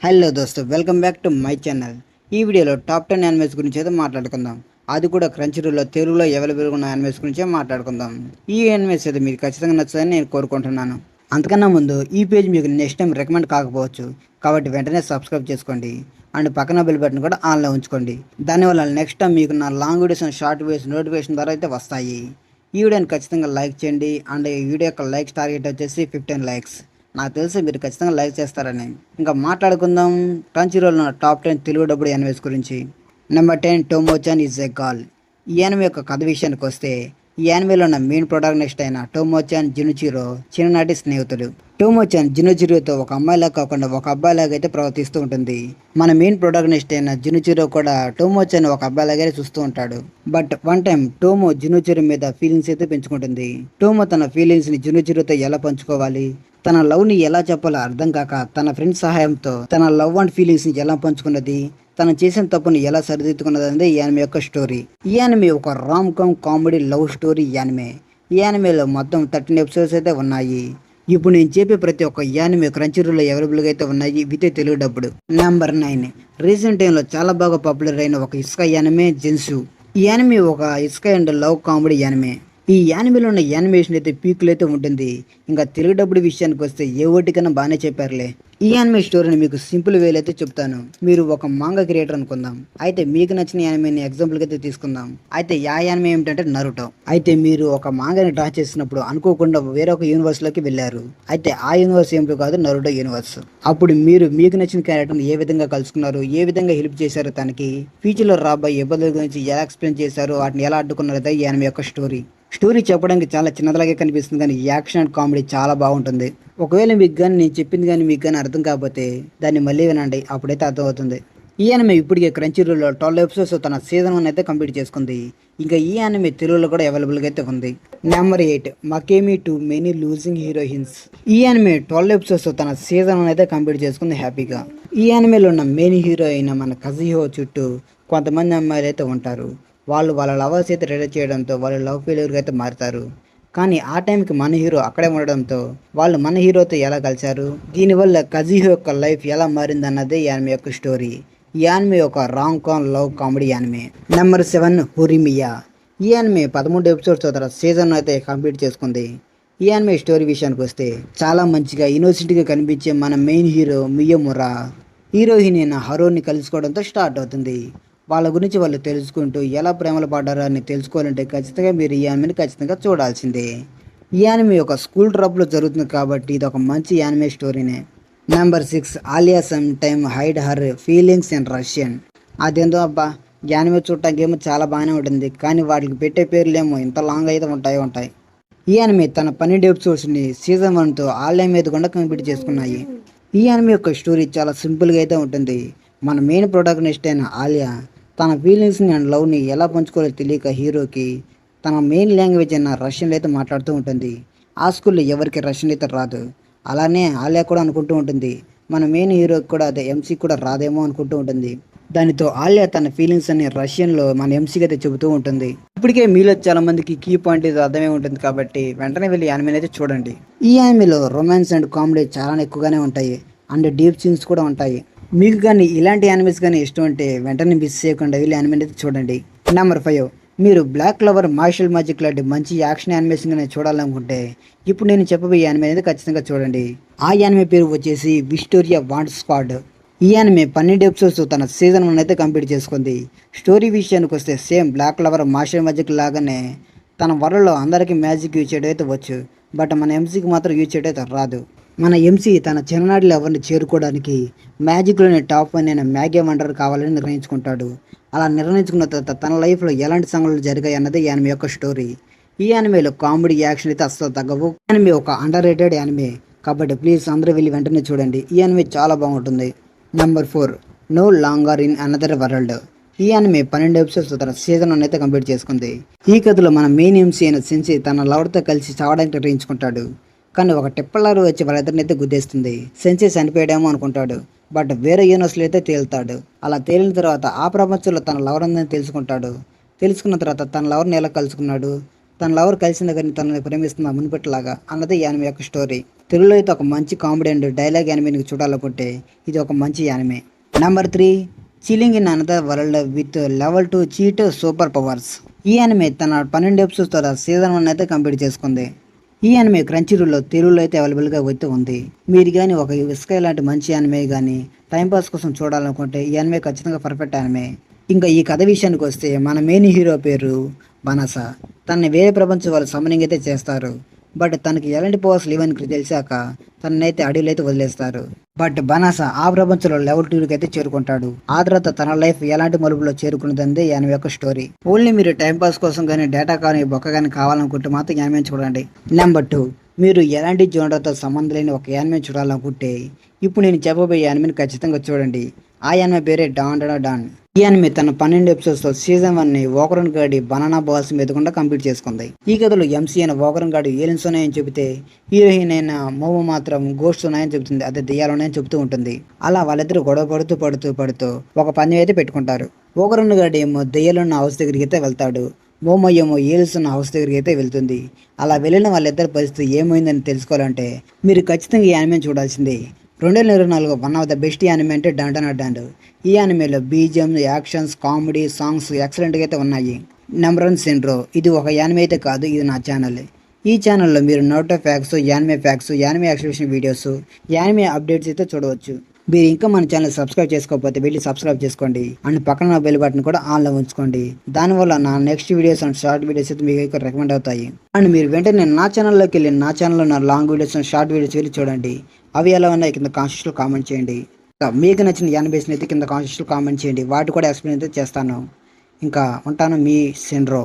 Hello దోస్తు, welcome back to my channel. ఈ వీడియోలో టాప్ 10 యానిమేస్ గురించి అయితే మాట్లాడుకుందాం. అది కూడా క్రంచీరోల్లో తెలుగులో అవైలబుల్గా ఉన్న యానిమేస్ గురించే మాట్లాడుకుందాం. ఈ యానిమేస్ అయితే మీకు ఖచ్చితంగా నచ్చుతుందని నేను కోరుకుంటున్నాను. అంతకన్నా ముందు ఈ పేజ్ మీకు నెక్స్ట్ టైం రికమెండ్ కాకపోవచ్చు, కాబట్టి వెంటనే సబ్స్క్రైబ్ చేసుకోండి అండ్ పక్కన బెల్ బటన్ కూడా ఆన్లో ఉంచుకోండి. దానివల్ల నెక్స్ట్ టైం మీకు నా long videos and short videos notification ద్వారా అయితే వస్తాయి. ఈ వీడియోని ఖచ్చితంగా లైక్ చేయండి అండ్ ఈ వీడియో యొక్క లైక్స్ టార్గెట్ వచ్చేసి 15 లైక్స్. నాకు తెలిసి మీరు ఖచ్చితంగా లైక్ చేస్తారని. ఇంకా మాట్లాడుకుందాం క్రంచీరోల్లో టాప్ 10 తెలుగు డబ్బుడు యానిమేస్ గురించి. Number 10 Tomochan is a girl. ఈ యానిమే యొక్క కథ విషయానికి వస్తే, ఈ యానిమేలో ఉన్న మెయిన్ ప్రొటాగనిస్ట్ అయిన టోమోచాన్ జునిచిరో చిన్ననాటి స్నేహితుడు. టోమోచాన్ జునిచిరోతో ఒక అమ్మాయిలా కాకుండా ఒక అబ్బాయిలాగా అయితే ప్రవర్తిస్తూ ఉంటుంది. మన మెయిన్ ప్రొటాగనిస్ట్ అయిన జునిచిరో కూడా టోమోచాన్ ఒక అబ్బాయిలాగానే చూస్తూ ఉంటాడు. బట్ వన్ టైం టోమో జునిచిరో మీద ఫీలింగ్స్ అయితే పెంచుకుంటుంది. టోమో తన ఫీలింగ్స్ ని జునిచిరోతో ఎలా పంచుకోవాలి, తన లవ్ ని ఎలా చెప్పాలో అర్థం కాక తన ఫ్రెండ్స్ సహాయంతో తన లవ్ అండ్ ఫీలింగ్స్ ని ఎలా పంచుకున్నది, తను చేసిన తప్పుని ఎలా సరిదిద్దుకున్నది అనేది ఈ యానిమే యొక్క స్టోరీ. ఈ యానిమే ఒక rom com comedy love story anime. ఈ యానిమేలో మొత్తం 13 ఎపిసోడ్స్ అయితే ఉన్నాయి. ఇప్పుడు నేను చెప్పే ప్రతి ఒక్క యానిమే క్రంచీరోల్లో అవైలబుల్గా అయితే ఉన్నాయి విత్ తెలుగు డబ్బుడు. నెంబర్ 9 రీసెంట్ టైంలో చాలా బాగా పాపులర్ అయిన ఒక ఇసుక యానిమే జెన్సు. ఈ యానిమే ఒక ఇసుక అండ్ లవ్ కామెడీ యానిమే. ఈ యానిమేలో ఉన్న యానిమేషన్ అయితే పీకులు అయితే ఉంటుంది. ఇంకా తెలుగు డబ్బుడు విషయానికి వస్తే ఏ ఓటికన్నా బాగానే చెప్పారులే. ఈ యానిమే స్టోరీని మీకు సింపుల్ వేలో అయితే చెప్తాను. మీరు ఒక మాంగా క్రియేటర్ అనుకుందాం. అయితే మీకు నచ్చిన యానిమేని ఎగ్జాంపుల్గా అయితే తీసుకుందాం. అయితే ఆ యానిమే ఏమిటంటే నరుటో. అయితే మీరు ఒక మాంగాని డ్రా చేసినప్పుడు అనుకోకుండా వేరొక యూనివర్స్ లోకి వెళ్ళారు. అయితే ఆ యూనివర్స్ ఏమిటో కాదు, నరుటో యూనివర్స్. అప్పుడు మీరు మీకు నచ్చిన క్యారెక్టర్ని ఏ విధంగా కలుసుకున్నారు, ఏ విధంగా హెల్ప్ చేశారు, తనకి ఫ్యూచర్ లో రాబోయే ఇబ్బందుల గురించి ఎలా ఎక్స్ప్లెయిన్ చేశారు, వాటిని ఎలా అడ్డుకున్నారో ఈ యానిమే యొక్క స్టోరీ. స్టోరీ చెప్పడానికి చాలా చిన్నదిలాగే కనిపిస్తుంది, కానీ యాక్షన్ అండ్ కామెడీ చాలా బాగుంటుంది. ఒకవేళ మీకు కానీ నేను చెప్పింది కానీ మీకు కానీ అర్థం కాకపోతే దాన్ని మళ్ళీ వినండి, అప్పుడైతే అర్థమవుతుంది. ఈ యానిమే ఇప్పటికే క్రంచీరోల్లో 12 ఎపిసోడ్స్ తన సీజన్ 1 అయితే కంప్లీట్ చేసుకుంది. ఇంకా ఈ యానిమే తెలుగులో కూడా అవైలబుల్గా అయితే ఉంది. Number 8 Makeine too many losing heroines. ఈ యానిమే 12 ఎపిసోడ్స్ తన సీజన్ 1 అయితే కంప్లీట్ చేసుకుంది హ్యాపీగా. ఈ యానిమేలో ఉన్న మెయిన్ హీరో అయిన మన కజుహో చుట్టూ కొంతమంది అమ్మాయిలు అయితే ఉంటారు. వాళ్ళు వాళ్ళ లవర్స్ అయితే రెడీ చేయడంతో వాళ్ళు లవ్ ఫెయిల్యూర్గా అయితే మారుతారు. కానీ ఆ టైంకి మన హీరో అక్కడే ఉండడంతో వాళ్ళు మన హీరోతో ఎలా కలిశారు, దీనివల్ల కజుహో యొక్క లైఫ్ ఎలా మారింది అన్నదే ఈ యానిమే యొక్క స్టోరీ. ఈ యానిమే ఒక rom com love comedy anime. Number 7 Horimiya. ఈ యానిమే 13 ఎపిసోడ్స్ తన సీజన్ అయితే కంప్లీట్ చేసుకుంది. ఈ యానిమే స్టోరీ విషయానికి వస్తే, చాలా మంచిగా ఇన్నోసెంట్గా కనిపించే మన మెయిన్ హీరో మియోమురా హీరోయిన్ అయిన హరోని కలుసుకోవడంతో స్టార్ట్ అవుతుంది. వాళ్ళ గురించి వాళ్ళు తెలుసుకుంటూ ఎలా ప్రేమలు పడ్డారో అని తెలుసుకోవాలంటే ఖచ్చితంగా మీరు ఈ యానిమేని ఖచ్చితంగా చూడాల్సిందే. ఈ యానిమే ఒక స్కూల్ ట్రప్లో జరుగుతుంది కాబట్టి ఇది ఒక మంచి యానిమే స్టోరీనే. Number 6 Alya some time hide her feelings in Russian. అదేందో అబ్బా, యానిమే చూడటానికి ఏమో చాలా బాగానే ఉంటుంది, కానీ వాటికి పెట్టే పేర్లు ఏమో ఇంత లాంగ్ అయితే ఉంటాయి. ఈ యానిమే తన 12 ఎపిసోడ్స్ని సీజన్ 1తో ఆలియా మీద కూడా కంప్లీట్ చేసుకున్నాయి. ఈ యానిమే యొక్క స్టోరీ చాలా సింపుల్గా అయితే ఉంటుంది. మన మెయిన్ ప్రొటాగనిస్ట్ అయిన ఆలియా తన ఫీలింగ్స్ని అండ్ లవ్ని ఎలా పంచుకోవాలో తెలియక హీరోకి తన మెయిన్ లాంగ్వేజ్ అయిన రష్యన్లో అయితే మాట్లాడుతూ ఉంటుంది. ఆ స్కూల్లో ఎవరికి రష్యన్ అయితే రాదు. అలానే ఆలియా కూడా అనుకుంటూ ఉంటుంది మన మెయిన్ హీరోకి కూడా అదే ఎంసీ కూడా రాదేమో అనుకుంటూ ఉంటుంది. దానితో ఆలియా తన ఫీలింగ్స్ అన్ని రష్యన్లో మన ఎంసీకి అయితే చెబుతూ ఉంటుంది. ఇప్పటికే మీలో చాలా మందికి కీ పాయింట్ ఇది అర్థమే ఉంటుంది కాబట్టి వెంటనే వెళ్ళి యానిమేని అయితే చూడండి. ఈ యానిమేలో రొమాన్స్ అండ్ కామెడీ చాలా ఎక్కువగానే ఉంటాయి అండ్ డీప్ సీన్స్ కూడా ఉంటాయి. మీకు కానీ ఇలాంటి యానిమేస్ కానీ ఇష్టం అంటే వెంటనే మిస్ చేయకుండా వెళ్ళి యానిమే అయితే చూడండి. నెంబర్ 5 మీరు బ్లాక్ క్లవర్ మార్షల్ మ్యాజిక్ లాంటి మంచి యాక్షన్ యానిమేషన్ కానీ చూడాలనుకుంటే ఇప్పుడు నేను చెప్పబోయే యానిమే అనేది ఖచ్చితంగా చూడండి. ఆ యానిమే పేరు వచ్చేసి విక్టోరియా వాంట్ స్క్వాడ్. ఈ యానిమే 12 ఎపిసోడ్స్ తన సీజన్ 1 అయితే కంప్లీట్ చేసుకుంది. స్టోరీ విషయానికి వస్తే same Black Clover Mashle magic లాగానే తన వరల్డ్లో అందరికీ మ్యాజిక్ యూజ్ చేయడం అయితే వచ్చు, బట్ మన ఎంసీకి మాత్రం యూజ్ చేయడం అయితే రాదు. మన ఎంసీ తన చిన్ననాటి లవర్ని చేరుకోవడానికి మ్యాజిక్లోని టాప్ 1 అయిన మ్యాగే వండర్ కావాలని నిర్ణయించుకుంటాడు. అలా నిర్ణయించుకున్న తర్వాత తన లైఫ్లో ఎలాంటి సంఘటనలు జరిగాయి అన్నది యానిమే యొక్క స్టోరీ. ఈ యానిమేలో కామెడీ యాక్షన్ అయితే అస్సలు తగ్గవు. యానిమే ఒక అండర్ రేటెడ్ యానిమే కాబట్టి ప్లీజ్ అందరూ వెళ్ళి వెంటనే చూడండి. ఈ యానిమే చాలా బాగుంటుంది. Number 4 no longer in another world. ఈ యానిమే 12 ఎపిసోడ్స్ తన సీజన్ 1 అయితే కంప్లీట్ చేసుకుంది. ఈ కథలో మన మెయిన్ ఎంసీ అయిన సెన్సీ తన లవర్తో కలిసి చావడానికి నిర్ణయించుకుంటాడు. కానీ ఒక టిప్పలారు వచ్చి వాళ్ళిద్దరినైతే గుద్దేస్తుంది. సెన్సీ చనిపోయాడేమో అనుకుంటాడు, బట్ వేరే యూనివర్స్లో అయితే తేలుతాడు. అలా తేలిన తర్వాత ఆ ప్రపంచంలో తన లవర్ ఉందని తెలుసుకుంటాడు. తెలుసుకున్న తర్వాత తన లవర్ని ఎలా కలుసుకున్నాడు, తన లవర్ కలిసిన దగ్గర తనని ప్రేమిస్తున్న మునిపెట్టలాగా అన్నది ఈ యానిమే యొక్క స్టోరీ. తెలుగులో అయితే ఒక మంచి కామెడీ అండ్ డైలాగ్ యానిమేని చూడాలనుకుంటే ఇది ఒక మంచి anime. Number 3, chilling in another world with level 2 cheat super powers. ఈ యానిమే తన 12 ఎపిసోడ్స్ తర్వాత సీజన్ 1 అయితే కంప్లీట్ చేసుకుంది. ఈ యానిమే క్రంచీరూల్లో తెలుగులో అయితే అవైలబుల్గా అయితే ఉంది. మీరు కానీ ఒక ఇసుక లాంటి మంచి యానిమే కానీ టైంపాస్ కోసం చూడాలనుకుంటే ఈ యానిమే ఖచ్చితంగా పర్ఫెక్ట్ యానిమే. ఇంకా ఈ కథ విషయానికి వస్తే మన మెయిన్ హీరో పేరు బనాసా. తనని వేరే ప్రపంచం వాళ్ళు సమనింగ్ అయితే చేస్తారు. బట్ తనకి ఎలాంటి పవర్స్ లేవని తెలిసాక తననైతే అడవిలో అయితే వదిలేస్తారు. బట్ బనాసా ఆ ప్రపంచంలో లెవెల్ 2కి అయితే చేరుకుంటాడు. ఆ తర్వాత తన లైఫ్ ఎలాంటి మలుపులో చేరుకున్నదందే యానిమే యొక్క స్టోరీ. ఓన్లీ మీరు టైంపాస్ కోసం కానీ డేటా కానీ బొక్క కానీ కావాలనుకుంటే మాత్రం యానిమే చూడండి. నెంబర్ 2, మీరు ఎలాంటి జోనర్తో సంబంధం లేని ఒక యానిమే చూడాలనుకుంటే ఇప్పుడు నేను చెప్పబోయే యానిమేని ఖచ్చితంగా చూడండి. ఆ యానిమే పేరే డాన్ డా డాన్. ఈ యానిమే తన 12 ఎపిసోడ్స్తో సీజన్ 1ని ఓకరన్ గాడి బనానా బాల్స్ మీదకుండా కంప్లీట్ చేసుకుంది. ఈ కథలో ఎంసీ అయిన ఓకరన్ గాడి ఏలియన్స్ ఉన్నాయని చెబితే హీరోయిన్ అయిన మోమో మాత్రం గోస్ట్స్ ఉన్నాయని చెబుతుంది. అదే దెయ్యాలు ఉన్నాయని చెబుతూ ఉంటుంది. అలా వాళ్ళిద్దరు గొడవ పడుతూ ఒక పందెం అయితే పెట్టుకుంటారు. ఓకరన్ గాడి ఏమో దెయ్యాలున్న హౌస్ దగ్గరికి అయితే వెళ్తాడు. మోమో ఏమో ఏలియన్స్ ఉన్న హౌస్ దగ్గరికి అయితే వెళ్తుంది. అలా వెళ్ళిన వాళ్ళిద్దరి పరిస్థితి ఏమైందని తెలుసుకోవాలంటే మీరు ఖచ్చితంగా ఈ యానిమే చూడాల్సిందే. 2024 one of the best anime అంటే డాన్ డా డాన్. ఈ యానిమేలో బీజిఎం, యాక్షన్స్, కామెడీ, సాంగ్స్ ఎక్సలెంట్గా అయితే ఉన్నాయి. నెంబర్ 1 సెండ్రో. ఇది ఒక యానిమే అయితే కాదు, ఇది నా ఛానల్. ఈ ఛానల్లో మీరు నోటో facts, anime exhibition videos, anime updates అయితే చూడవచ్చు. మీరు ఇంకా మన ఛానల్ సబ్స్క్రైబ్ చేసుకోకపోతే వెళ్ళి సబ్స్క్రైబ్ చేసుకోండి. అండ్ పక్కన బెల్ బటన్ కూడా ఆన్లో ఉంచుకోండి. దానివల్ల నా next videos and short videos అయితే మీకు రికమెండ్ అవుతాయి. అండ్ మీరు వెంటనే నా ఛానల్లోకి వెళ్ళి నా ఛానల్లో నా long videos and short videos వెళ్ళి చూడండి. అవి ఎలా ఉన్నాయి కింద కాన్స్టిట్యూషన్లో కామెంట్ చేయండి. మీకు నచ్చిన యానిమేషన్ అయితే కింద కాన్స్టిట్యూషన్లో కామెంట్ చేయండి. వాటి కూడా ఎక్స్ప్లెయిన్ అయితే చేస్తాను. ఇంకా ఉంటాను, మీ సెండ్రో.